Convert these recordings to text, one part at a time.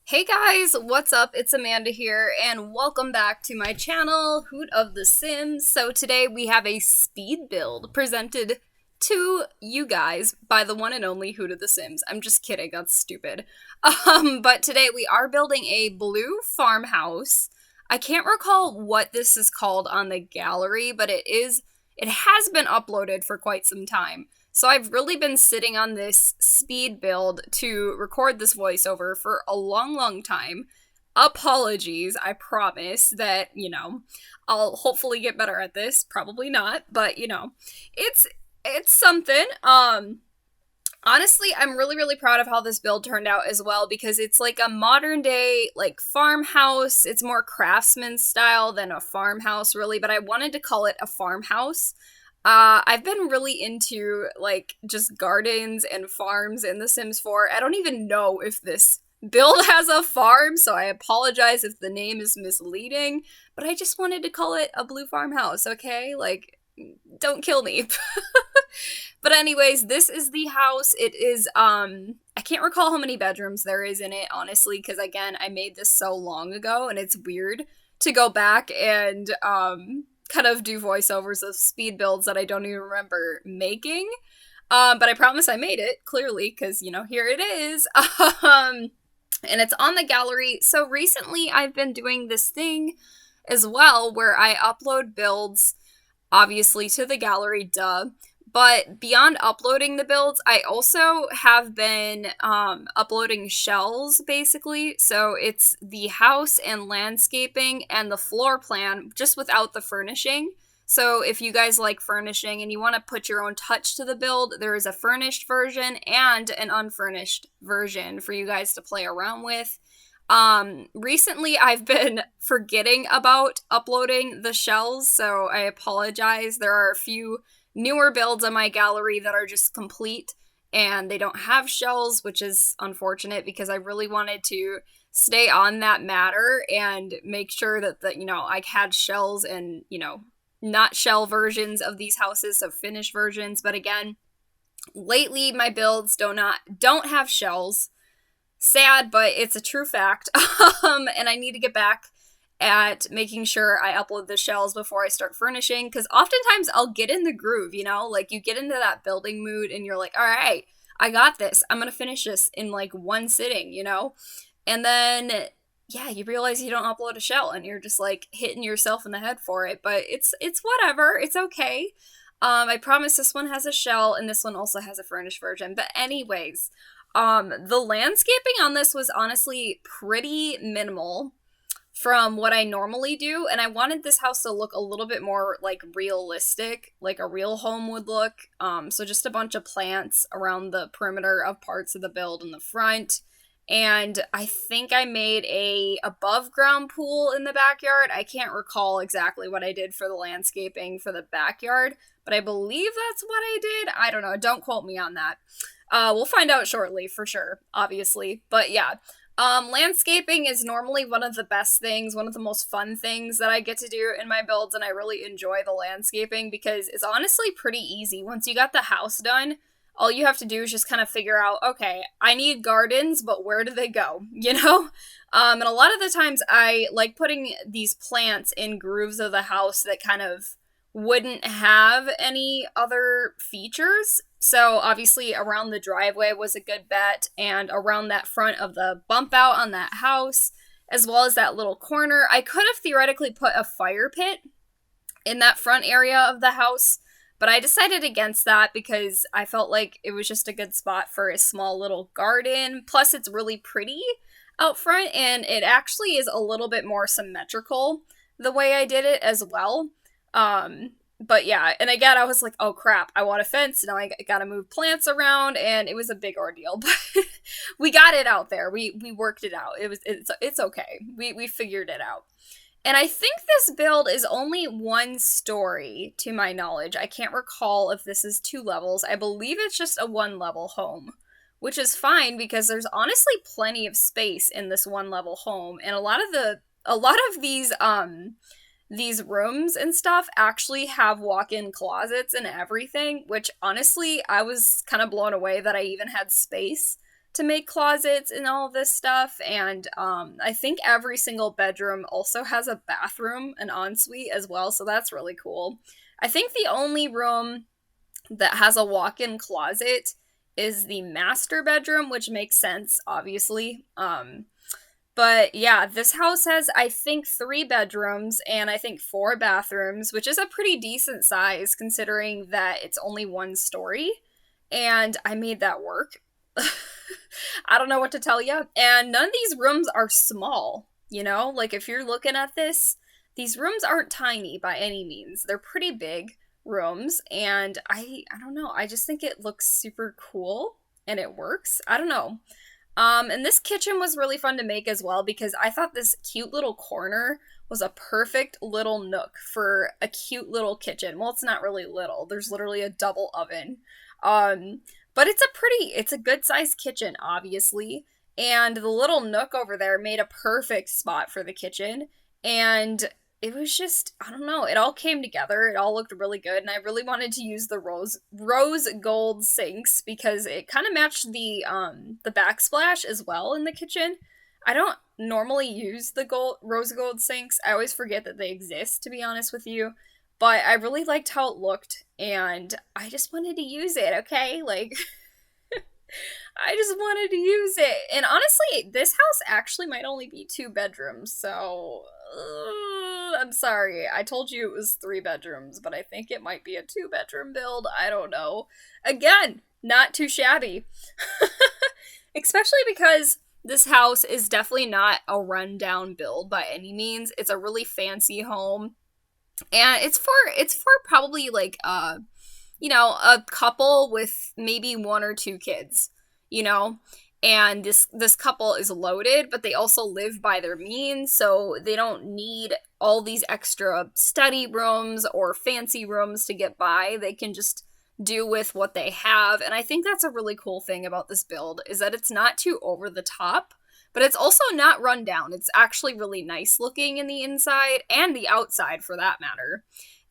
Hey guys, what's up? It's Amanda here, and welcome back to my channel, Hoot of the Sims. So today we have a speed build presented to you guys by the one and only Hoot of the Sims. I'm just kidding, that's stupid. But today we are building a blue farmhouse. I can't recall what this is called on the gallery, but it has been uploaded for quite some time. So I've really been sitting on this speed build to record this voiceover for a long time. Apologies, I promise that, I'll hopefully get better at this. Probably not, but it's something. Honestly, I'm really proud of how this build turned out as well, because it's like a modern day like farmhouse. It's more craftsman style than a farmhouse really, but I wanted to call it a farmhouse. I've been really into like just gardens and farms in The Sims 4. I don't even know if this build has a farm, so I apologize if the name is misleading, but I just wanted to call it a blue farmhouse, okay? Like, don't kill me. But anyways, this is the house. It is, I can't recall how many bedrooms there is in it, honestly, because again, I made this so long ago, and it's weird to go back and, kind of do voiceovers of speed builds that I don't even remember making. But I promise I made it, clearly, because, here it is. And it's on the gallery. So recently I've been doing this thing as well where I upload builds, obviously, to the gallery, duh. But beyond uploading the builds, I also have been uploading shells, basically. So it's the house and landscaping and the floor plan, just without the furnishing. So if you guys like furnishing and you want to put your own touch to the build, there is a furnished version and an unfurnished version for you guys to play around with. Recently I've been forgetting about uploading the shells, so I apologize. There are a few newer builds on my gallery that are just complete and they don't have shells, which is unfortunate because I really wanted to stay on that matter and make sure that I had shells and not shell versions of these houses, so finished versions. But again, lately my builds don't have shells. Sad, but it's a true fact. And I need to get back at making sure I upload the shells before I start furnishing, because oftentimes I'll get in the groove, like you get into that building mood and you're like, all right, I got this. I'm gonna finish this in like one sitting, and then yeah, you realize you don't upload a shell and you're just like hitting yourself in the head for it. But it's whatever, it's okay. I promise this one has a shell and this one also has a furnished version. But anyways, the landscaping on this was honestly pretty minimal from what I normally do, and I wanted this house to look a little bit more like realistic, like a real home would look. So just a bunch of plants around the perimeter of parts of the build in the front. And I think I made a above ground pool in the backyard. I can't recall exactly what I did for the landscaping for the backyard, but I believe that's what I did. I don't know. Don't quote me on that. We'll find out shortly for sure, obviously. But yeah, landscaping is normally one of the best things, one of the most fun things that I get to do in my builds, and I really enjoy the landscaping because it's honestly pretty easy. Once you got the house done, all you have to do is just kind of figure out, okay, I need gardens, but where do they go, And a lot of the times I like putting these plants in grooves of the house that kind of wouldn't have any other features. So obviously around the driveway was a good bet, and around that front of the bump out on that house, as well as that little corner. I could have theoretically put a fire pit in that front area of the house, but I decided against that because I felt like it was just a good spot for a small little garden. Plus it's really pretty out front, and it actually is a little bit more symmetrical the way I did it as well. But yeah, and again, I was like, oh crap, I want a fence, now I gotta move plants around, and it was a big ordeal, but we got it out there. We worked it out. It's okay. We figured it out. And I think this build is only one story, to my knowledge. I can't recall if this is 2 levels. I believe it's just a 1-level home, which is fine because there's honestly plenty of space in this 1-level home, and a lot of these these rooms and stuff actually have walk-in closets and everything, which honestly, I was kind of blown away that I even had space to make closets and all of this stuff. And I think every single bedroom also has a bathroom, an ensuite as well, so that's really cool. I think the only room that has a walk-in closet is the master bedroom, which makes sense, obviously. But yeah, this house has, I think, 3 bedrooms and I think 4 bathrooms, which is a pretty decent size considering that it's only 1 story. And I made that work. I don't know what to tell you. And none of these rooms are small, you know? Like, if you're looking at this, these rooms aren't tiny by any means. They're pretty big rooms, and I don't know. I just think it looks super cool and it works. I don't know. And this kitchen was really fun to make as well because I thought this cute little corner was a perfect little nook for a cute little kitchen. Well, it's not really little. There's literally a double oven. Um, but it's a good sized kitchen, obviously. And the little nook over there made a perfect spot for the kitchen. And it was just, I don't know, it all came together. It all looked really good. And I really wanted to use the rose gold sinks because it kind of matched the backsplash as well in the kitchen. I don't normally use the rose gold sinks. I always forget that they exist, to be honest with you. But I really liked how it looked, and I just wanted to use it, okay? Like, I just wanted to use it. And honestly, this house actually might only be 2 bedrooms, so I'm sorry. I told you it was 3 bedrooms, but I think it might be a 2 bedroom build. I don't know. Again, not too shabby. Especially because this house is definitely not a rundown build by any means. It's a really fancy home. And it's for probably like a couple with maybe 1 or 2 kids, you know? And this couple is loaded, but they also live by their means, so they don't need all these extra study rooms or fancy rooms to get by. They can just do with what they have. And I think that's a really cool thing about this build is that it's not too over the top, but it's also not run down. It's actually really nice looking in the inside and the outside for that matter.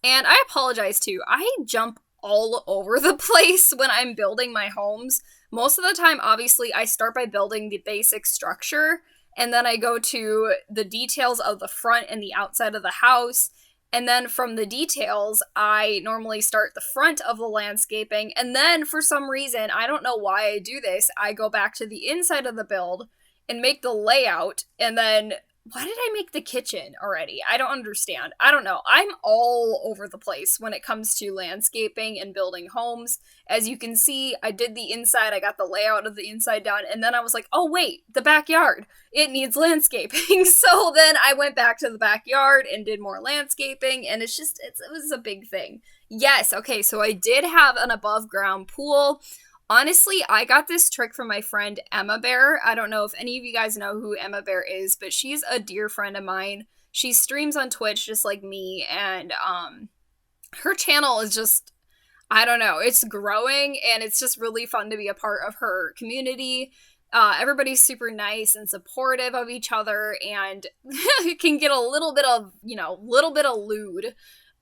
And I apologize too. I jump all over the place when I'm building my homes. Most of the time, obviously, I start by building the basic structure, and then I go to the details of the front and the outside of the house. And then from the details, I normally start the front of the landscaping. And then for some reason, I don't know why I do this, I go back to the inside of the build and make the layout. And then why did I make the kitchen already? I don't understand. I don't know. I'm all over the place when it comes to landscaping and building homes. As you can see, I did the inside, I got the layout of the inside down, and then I was like, oh wait, the backyard. It needs landscaping. So then I went back to the backyard and did more landscaping, and it was a big thing. Yes, okay, so I did have an above ground pool. Honestly, I got this trick from my friend Emma Bear. I don't know if any of you guys know who Emma Bear is, but she's a dear friend of mine. She streams on Twitch just like me, and her channel is just, I don't know, it's growing, and it's just really fun to be a part of her community. Everybody's super nice and supportive of each other, and it can get a little bit of lewd,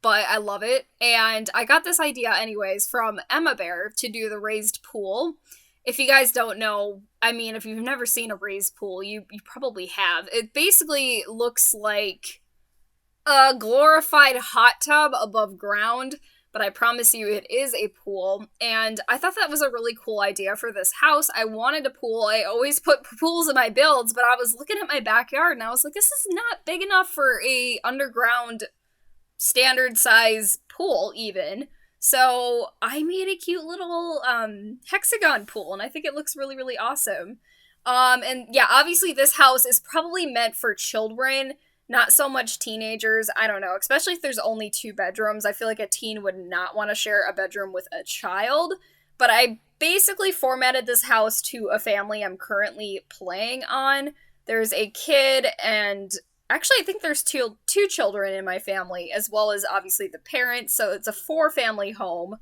but I love it. And I got this idea anyways from Emma Bear to do the raised pool. If you guys don't know, I mean, if you've never seen a raised pool, you probably have. It basically looks like a glorified hot tub above ground, but I promise you it is a pool. And I thought that was a really cool idea for this house. I wanted a pool. I always put pools in my builds, but I was looking at my backyard and I was like, this is not big enough for a underground standard size pool even. So I made a cute little hexagon pool, and I think it looks really, really awesome. And yeah, obviously this house is probably meant for children, not so much teenagers. I don't know, especially if there's only 2 bedrooms. I feel like a teen would not want to share a bedroom with a child. But I basically formatted this house to a family I'm currently playing on. There's a kid, and actually I think there's two children in my family, as well as obviously the parents. So it's a 4-family home.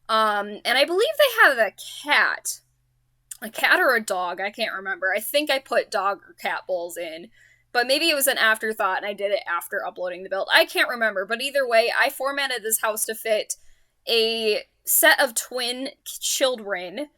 And I believe they have a cat or a dog. I can't remember. I think I put dog or cat bowls in. but maybe it was an afterthought and I did it after uploading the build. I can't remember, but either way, I formatted this house to fit a set of twin children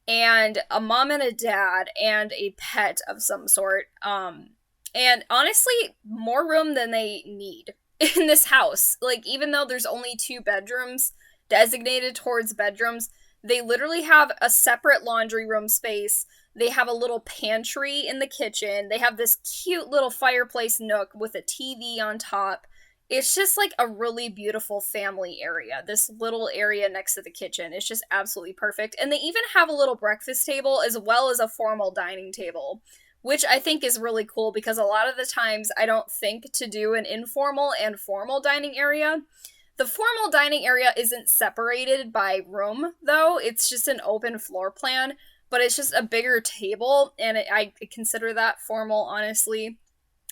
and a mom and a dad and a pet of some sort. And honestly, more room than they need in this house. Like, even though there's only 2 bedrooms designated towards bedrooms, they literally have a separate laundry room space. They have a little pantry in the kitchen. They have this cute little fireplace nook with a TV on top. It's just like a really beautiful family area. This little area next to the kitchen. It's just absolutely perfect. And they even have a little breakfast table as well as a formal dining table, which I think is really cool because a lot of the times I don't think to do an informal and formal dining area. The formal dining area isn't separated by room, though. It's just an open floor plan, but it's just a bigger table, and I consider that formal, honestly,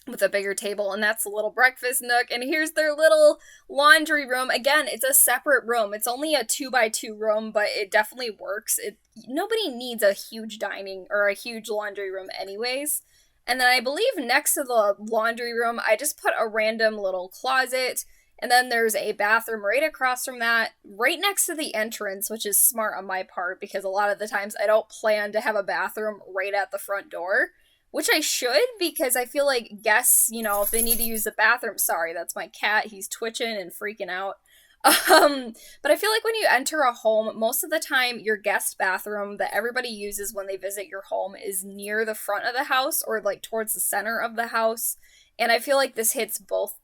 with a bigger table, and that's a little breakfast nook, and here's their little laundry room. Again, it's a separate room. It's only a 2x2 room, but it definitely works. Nobody needs a huge dining or a huge laundry room anyways. And then I believe next to the laundry room, I just put a random little closet. And then there's a bathroom right across from that, right next to the entrance, which is smart on my part because a lot of the times I don't plan to have a bathroom right at the front door, which I should because I feel like guests, if they need to use the bathroom, sorry, that's my cat. He's twitching and freaking out. But I feel like when you enter a home, most of the time your guest bathroom that everybody uses when they visit your home is near the front of the house or like towards the center of the house. And I feel like this hits both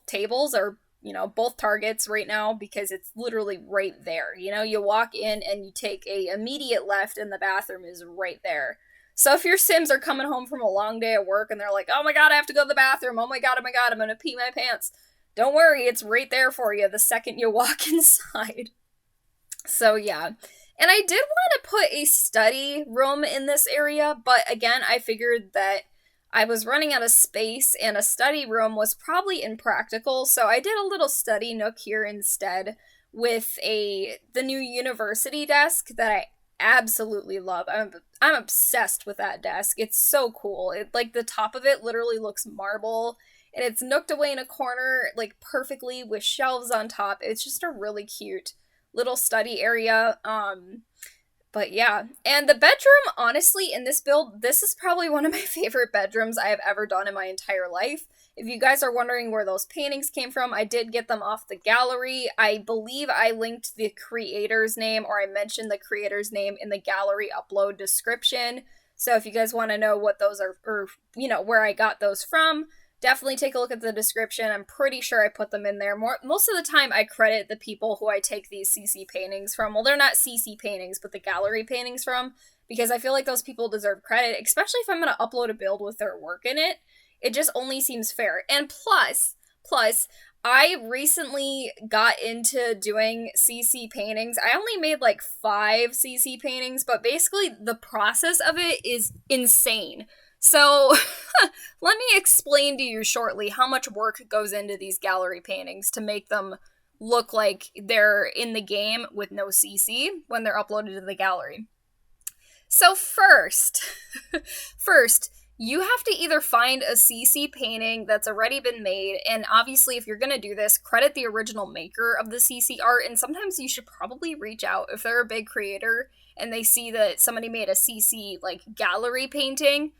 tables or both targets right now because it's literally right there. You walk in and you take a immediate left and the bathroom is right there. So if your Sims are coming home from a long day at work and they're like, oh my god, I have to go to the bathroom, oh my god, I'm gonna pee my pants, don't worry, it's right there for you the second you walk inside. So yeah. And I did want to put a study room in this area, but again, I figured that I was running out of space and a study room was probably impractical, so I did a little study nook here instead with the new university desk that I absolutely love. I'm obsessed with that desk. It's so cool. Like the top of it literally looks marble and it's nooked away in a corner like perfectly with shelves on top. It's just a really cute little study area. But yeah, and the bedroom, honestly, in this build, this is probably one of my favorite bedrooms I have ever done in my entire life. If you guys are wondering where those paintings came from, I did get them off the gallery. I believe I linked the creator's name, or I mentioned the creator's name in the gallery upload description. So if you guys want to know what those are, or, where I got those from, definitely take a look at the description. I'm pretty sure I put them in there. Most of the time, I credit the people who I take these CC paintings from. Well, they're not CC paintings, but the gallery paintings from, because I feel like those people deserve credit, especially if I'm going to upload a build with their work in it. It just only seems fair. And plus, I recently got into doing CC paintings. I only made like 5 CC paintings, but basically the process of it is insane. So, let me explain to you shortly how much work goes into these gallery paintings to make them look like they're in the game with no CC when they're uploaded to the gallery. So first, you have to either find a CC painting that's already been made, and obviously if you're going to do this, credit the original maker of the CC art, and sometimes you should probably reach out if they're a big creator and they see that somebody made a CC like gallery painting,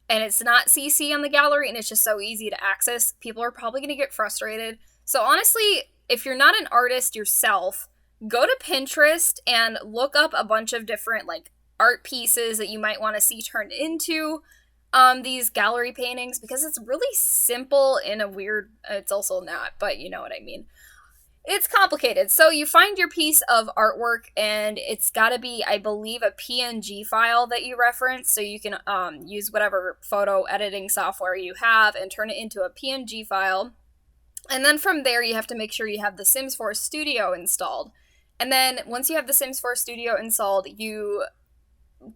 and it's not CC on the gallery and it's just so easy to access, people are probably going to get frustrated. So honestly, if you're not an artist yourself, go to Pinterest and look up a bunch of different like art pieces that you might want to see turned into these gallery paintings, because it's really simple in a weird, it's also not, but you know what I mean. It's complicated. So you find your piece of artwork and it's got to be, I believe, a PNG file that you reference. So you can use whatever photo editing software you have and turn it into a PNG file. And then from there, you have to make sure you have the Sims 4 Studio installed. And then once you have the Sims 4 Studio installed, you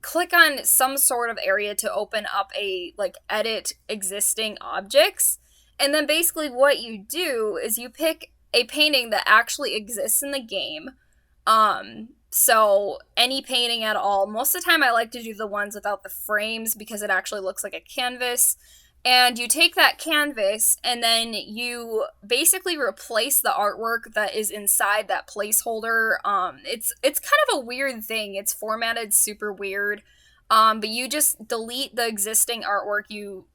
click on some sort of area to open up a edit existing objects. And then basically what you do is you pick a painting that actually exists in the game. So any painting at all. Most of the time I like to do the ones without the frames because it actually looks like a canvas. And you take that canvas and then you basically replace the artwork that is inside that placeholder. It's kind of a weird thing. It's formatted super weird. But you just delete the existing artwork. You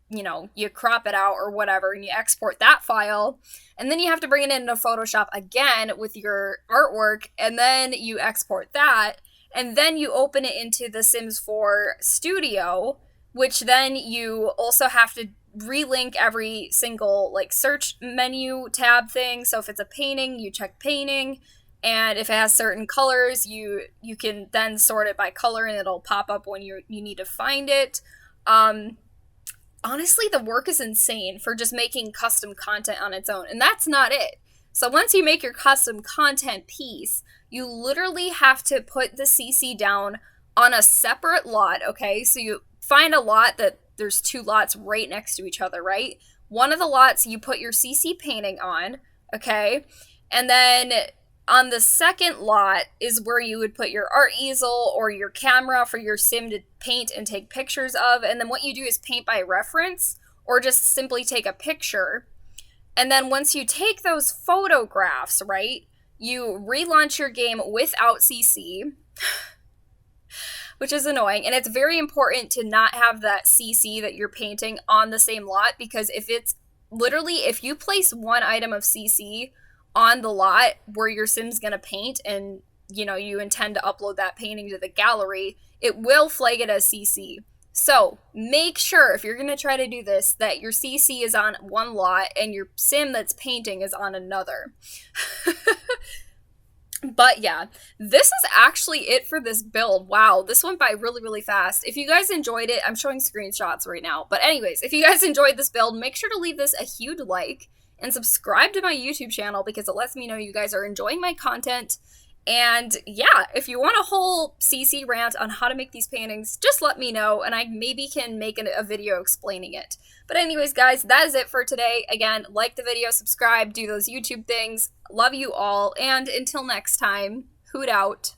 crop it out or whatever, and you export that file. And then you have to bring it into Photoshop again with your artwork, and then you export that. And then you open it into the Sims 4 Studio, which then you also have to relink every single like search menu tab thing. So if it's a painting, you check painting, and if it has certain colors, you can then sort it by color, and it'll pop up when you need to find it. Honestly, the work is insane for just making custom content on its own, and that's not it. So once you make your custom content piece, you literally have to put the CC down on a separate lot, okay? So you find a lot that there's two lots right next to each other, right? One of the lots you put your CC painting on, okay? And then on the second lot is where you would put your art easel or your camera for your sim to paint and take pictures of. And then what you do is paint by reference or just simply take a picture. And then once you take those photographs, right, you relaunch your game without CC, which is annoying. And it's very important to not have that CC that you're painting on the same lot, because if you place one item of CC on the lot where your sim's gonna paint and you intend to upload that painting to the gallery, it will flag it as CC. So make sure, if you're gonna try to do this, that your CC is on one lot and your sim that's painting is on another. But yeah, this is actually it for this build. Wow, this went by really, really fast. If you guys enjoyed it, I'm showing screenshots right now. But anyways, if you guys enjoyed this build, make sure to leave this a huge like and subscribe to my YouTube channel, because it lets me know you guys are enjoying my content. And yeah, if you want a whole CC rant on how to make these paintings, just let me know, and I maybe can make a video explaining it. But anyways, guys, that is it for today. Again, like the video, subscribe, do those YouTube things. Love you all, and until next time, hoot out.